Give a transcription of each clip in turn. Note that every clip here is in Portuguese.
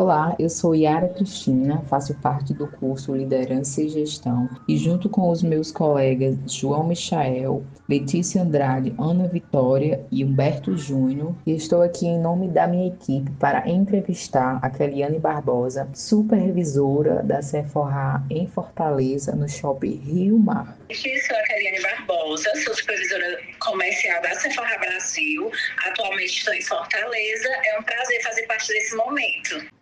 Olá, eu sou Yara Cristina, faço parte do curso Liderança e Gestão e junto com os meus colegas João Michael, Letícia Andrade, Ana Vitória e Humberto Júnior, estou aqui em nome da minha equipe para entrevistar a Keliane Barbosa, supervisora da Sephora em Fortaleza, no Shopping Rio Mar. Eu sou a Keliane Barbosa, sou supervisora comercial da Sephora Brasil, atualmente estou em Fortaleza. É um prazer fazer parte desse momento.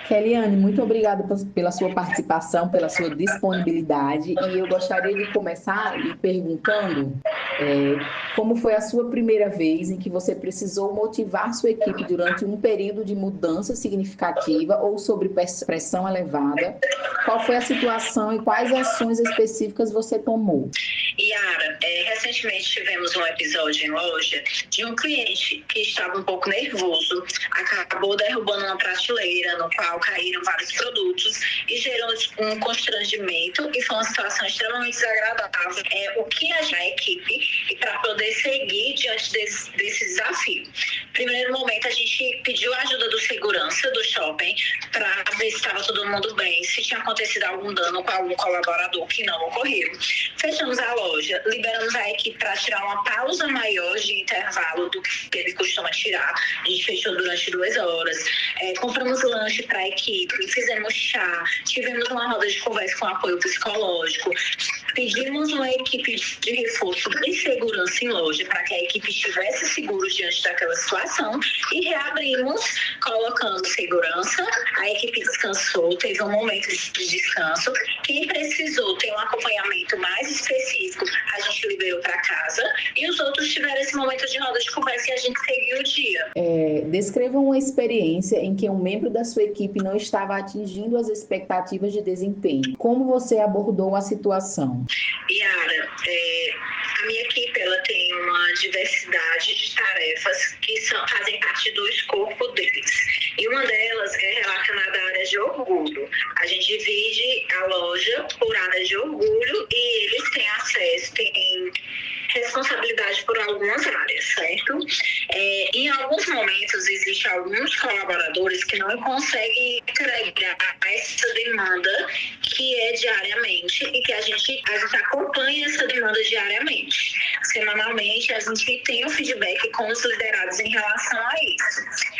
Keliane, muito obrigada pela sua participação, pela sua disponibilidade. E eu gostaria de começar lhe perguntando como foi a sua primeira vez em que você precisou motivar sua equipe durante um período de mudança significativa ou sobre pressão elevada. Qual foi a situação e quais ações específicas você tomou? Yara, recentemente tivemos um episódio em loja de um cliente que estava um pouco nervoso, acabou derrubando uma prateleira no qual caíram vários produtos e gerou um constrangimento e foi uma situação extremamente desagradável. O que a equipe e para poder seguir diante desse desafio? Primeiro momento, a gente pediu a ajuda do segurança do shopping para ver se estava todo mundo bem, se tinha acontecido algum dano com algum colaborador, que não ocorreu. Fechamos a loja, liberamos a equipe para tirar uma pausa maior de intervalo do que ele costuma tirar. A gente fechou durante 2 horas. Compramos lanche para a equipe, fizemos chá, tivemos uma roda de conversa com apoio psicológico, pedimos uma equipe de reforço de segurança em loja para que a equipe estivesse segura diante daquela situação e reabrimos colocando segurança. A equipe descansou, teve um momento de descanso. Quem precisou ter um acompanhamento mais específico, a gente liberou para casa e os outros tiveram esse momento de roda de conversa e a gente seguiu o dia. Descreva uma experiência em que um membro da sua equipe não estava atingindo as expectativas de desempenho. Como você abordou a situação? Yara, a minha equipe ela tem uma diversidade de tarefas que fazem parte do escopo deles. E uma delas é relacionada à área de orgulho. A gente divide a loja por área de orgulho e eles têm acesso, têm responsabilidade por algumas áreas, certo? Em alguns momentos, existem alguns colaboradores que não conseguem entregar essa demanda que é diariamente e que a gente acompanha essa demanda diariamente. Semanalmente, a gente tem o feedback com os liderados em relação a isso.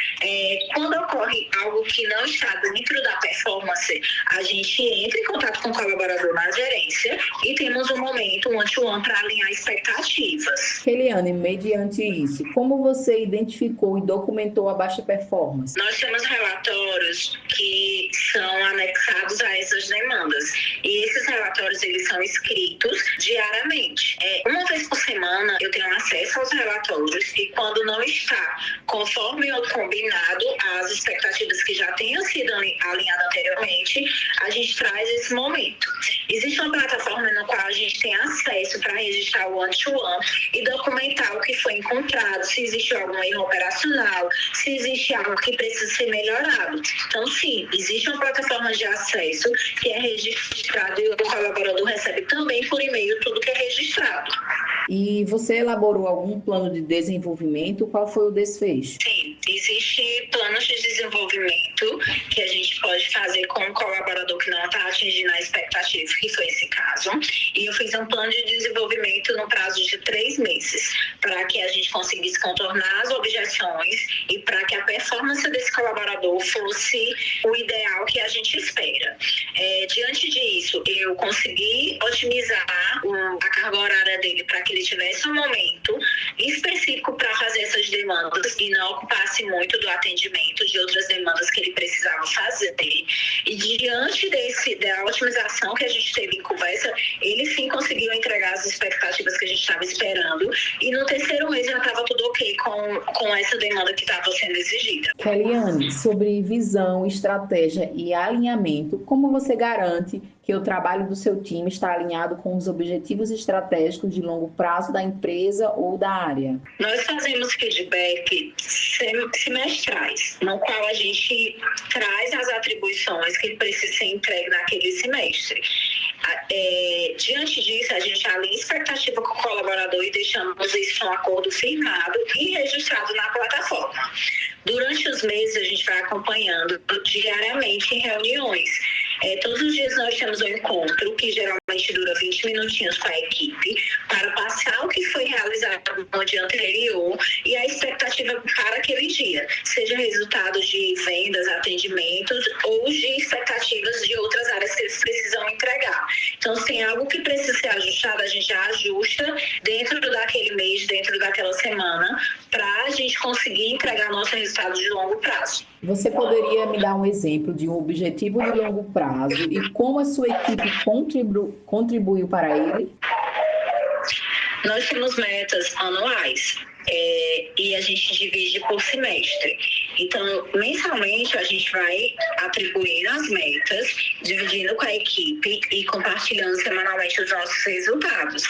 Quando ocorre algo que não está dentro da performance, a gente entra em contato com o colaborador na gerência e temos um momento, um one-to-one, para alinhar expectativas. Keliane, mediante isso, como você identificou e documentou a baixa performance? Nós temos relatórios que são anexados a essas demandas e esses relatórios eles são escritos diariamente. Uma vez por semana eu tenho acesso aos relatórios e quando não está conforme o combinado, as expectativas que já tenham sido alinhadas anteriormente, a gente traz esse momento. Existe uma plataforma na qual a gente tem acesso para registrar o one-to-one e documentar o que foi encontrado, se existe algum erro operacional, se existe algo que precisa ser melhorado. Então, sim, existe uma plataforma de acesso que é registrada e o colaborador recebe também por e-mail tudo que é registrado. E você elaborou algum plano de desenvolvimento? Qual foi o desfecho? Sim, existe planos de desenvolvimento que a gente pode fazer com um colaborador que não está atingindo a expectativa, que foi esse caso. E eu fiz um plano de desenvolvimento no prazo de 3 meses, para que a gente conseguisse contornar as objeções e para que a performance desse colaborador fosse o ideal que a gente espera. Diante disso, eu consegui otimizar a carga horária dele para que ele tivesse um momento específico para fazer essas demandas e não ocupasse muito do atendimento de outras demandas que ele precisava fazer. E diante da otimização que a gente teve em conversa, ele sim conseguiu entregar as expectativas que a gente estava esperando e no 3º mês já estava tudo ok com essa demanda que estava sendo exigida. Keliane, sobre visão, estratégia e alinhamento, como você garante que o trabalho do seu time está alinhado com os objetivos estratégicos de longo prazo da empresa ou da área? Nós fazemos feedback semestrais, no qual a gente traz as atribuições que precisam ser entregues naquele semestre. Diante disso, a gente alinha expectativa com o colaborador e deixamos isso um acordo firmado e registrado na plataforma. Durante os meses, a gente vai acompanhando diariamente em reuniões. Todos os dias nós temos um encontro que geralmente dura 20 minutinhos com a equipe para passar o que foi realizado no dia anterior e a expectativa para aquele dia, seja resultado de vendas, atendimentos ou de expectativas de outras áreas que eles precisam entregar. Então, se tem algo que precisa ser ajustado, a gente já ajusta dentro daquele mês, dentro daquela semana, para a gente conseguir entregar nosso resultado de longo prazo. Você poderia me dar um exemplo de um objetivo de longo prazo e como a sua equipe contribuiu para ele? Nós temos metas anuais e a gente divide por semestre. Então, mensalmente, a gente vai atribuir as metas, dividindo com a equipe e compartilhando semanalmente os nossos resultados.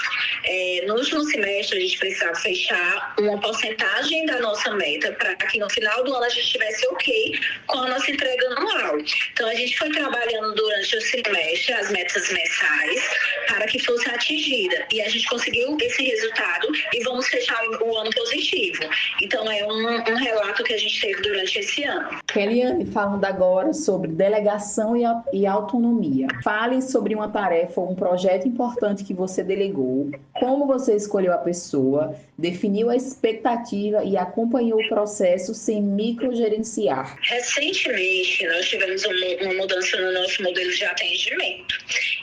No último semestre, a gente precisava fechar uma porcentagem da nossa meta para que no final do ano a gente estivesse ok com a nossa entrega anual. Então, a gente foi trabalhando durante o semestre as metas mensais para que fosse atingida. E a gente conseguiu esse resultado e vamos fechar o ano positivo. Então, é um relato que a gente teve durante esse ano. Keliane, falando agora sobre delegação e autonomia. Fale sobre uma tarefa ou um projeto importante que você delegou, como você escolheu a pessoa, definiu a expectativa e acompanhou o processo sem microgerenciar. Recentemente, nós tivemos uma mudança no nosso modelo de atendimento.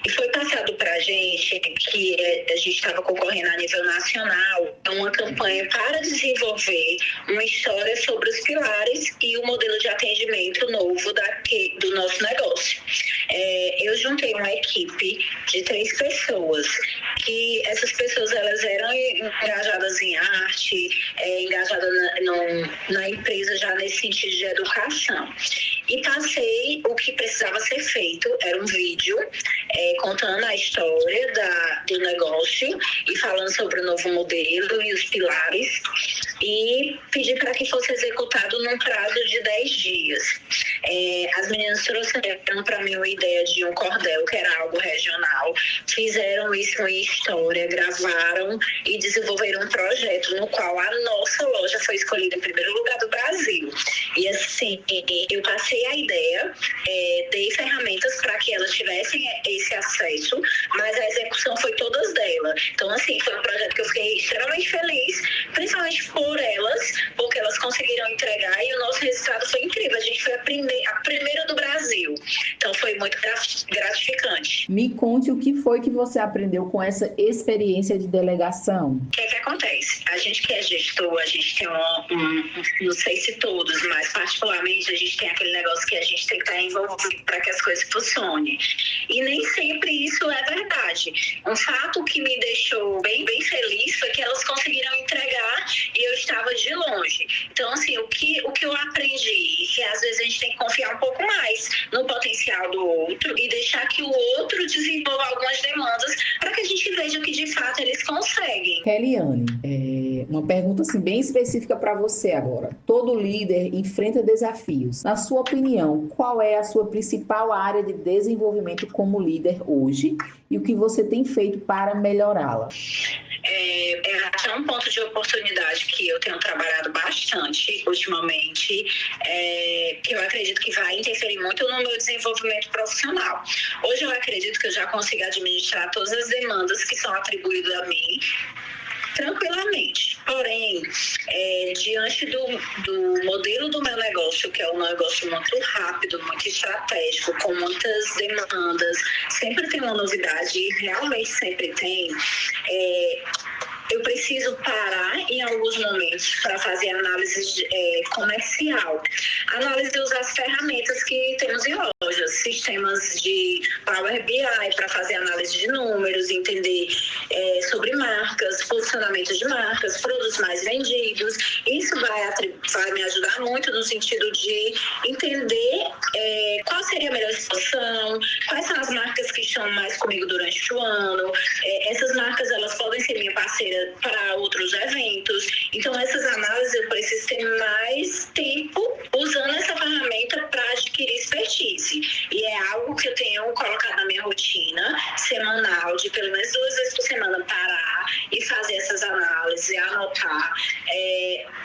E foi passado para a gente que a gente estava concorrendo a nível nacional a uma campanha para desenvolver uma história sobre os pilares e o modelo de atendimento novo do nosso negócio. Eu juntei uma equipe de 3 pessoas, que essas pessoas elas eram engajadas em arte, engajadas na empresa já nesse sentido de educação. E passei o que precisava ser feito, era um vídeo contando a história do negócio e falando sobre o novo modelo e os pilares, e pedi para que fosse executado num prazo de 10 dias. As meninas trouxeram para mim uma ideia de um cordel, que era algo regional, fizeram isso em história, gravaram e desenvolveram um projeto no qual a nossa loja foi escolhida em primeiro lugar do Brasil. E assim, eu passei a ideia, dei ferramentas para que elas tivessem esse acesso, mas a execução foi todas dela. Então, assim, foi um projeto que eu fiquei extremamente feliz, principalmente por elas, porque elas conseguiram entregar e o nosso resultado foi incrível. A gente foi a primeira do Brasil. Então, foi muito gratificante. Me conte o que foi que você aprendeu com essa experiência de delegação. O que acontece? A gente que é gestor, a gente tem não sei se todos, mas particularmente a gente tem aquele negócio que a gente tem que estar envolvido para que as coisas funcionem. E nem sempre isso é verdade. Um fato que me deixou bem, bem feliz foi que elas conseguiram entregar e eu estava de longe. Então, assim, o que eu aprendi, que às vezes a gente tem que confiar um pouco mais no potencial do outro e deixar que o outro desenvolva algumas demandas para que a gente veja que de fato eles conseguem. Keliane, uma pergunta assim, bem específica para você agora. Todo líder enfrenta desafios. Na sua opinião, qual é a sua principal área de desenvolvimento como líder hoje e o que você tem feito para melhorá-la? É um ponto de oportunidade que eu tenho trabalhado bastante ultimamente, que eu acredito que vai interferir muito no meu desenvolvimento profissional. Hoje eu acredito que eu já consigo administrar todas as demandas que são atribuídas a mim tranquilamente. Porém, diante do modelo do meu negócio, que é um negócio muito rápido, muito estratégico, com muitas demandas, sempre tem uma novidade, e realmente sempre tem, eu preciso parar em alguns momentos para fazer análise comercial. Análise usar as ferramentas que temos em lojas, sistemas de Power BI para fazer análise de números, entender sobre marcas, posicionamento de marcas, produtos mais vendidos. Isso vai me ajudar muito no sentido de entender qual seria a melhor situação, quais são as marcas que estão mais comigo durante o ano. Essas marcas elas podem ser minha parceira para outros eventos. Então, essas análises eu preciso ter mais tempo usando essa ferramenta para adquirir expertise. E é algo que eu tenho colocado na minha rotina semanal, de pelo menos 2 vezes por semana parar e fazer essas análises e anotar.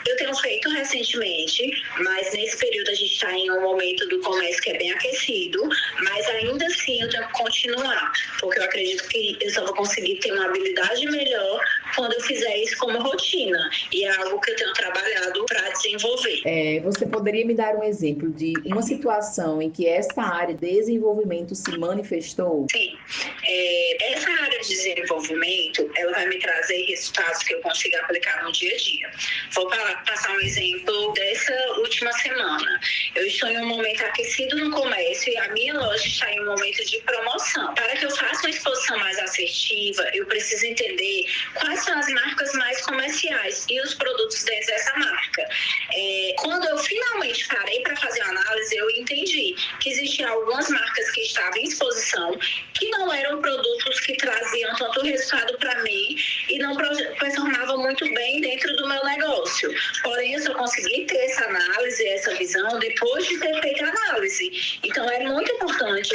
Eu tenho feito recentemente, mas nesse período a gente está em um momento do comércio que é bem aquecido, mas ainda assim eu tenho que continuar, porque eu acredito que eu só vou conseguir ter uma habilidade melhor quando eu fizer isso como rotina, e é algo que eu tenho trabalhado para desenvolver. Você poderia me dar um exemplo de uma situação em que esta área de desenvolvimento se manifestou? Sim, essa área de desenvolvimento, ela vai me trazer resultados que eu consiga aplicar no dia a dia. Vou passar um exemplo dessa última semana. Eu estou em um momento aquecido no comércio e a minha loja está em um momento de promoção. Para que eu faça uma exposição mais assertiva, eu preciso entender quais são as marcas mais comerciais e os produtos dentro dessa marca. Quando eu finalmente parei para fazer a análise, eu entendi que existiam algumas marcas que estavam em exposição que não eram produtos que traziam tanto resultado para mim e não performavam muito bem dentro do meu negócio. Porém, eu só consegui ter essa análise, essa visão, depois de ter feito a análise. Então,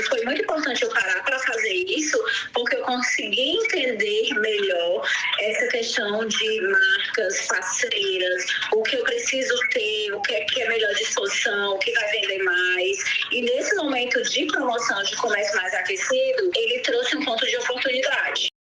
foi muito importante eu parar para fazer isso, porque eu consegui entender melhor essa questão de marcas, parceiras, o que eu preciso ter, o que é melhor disposição, o que vai vender mais. E nesse momento de promoção de comércio mais aquecido, ele trouxe um ponto de oportunidade.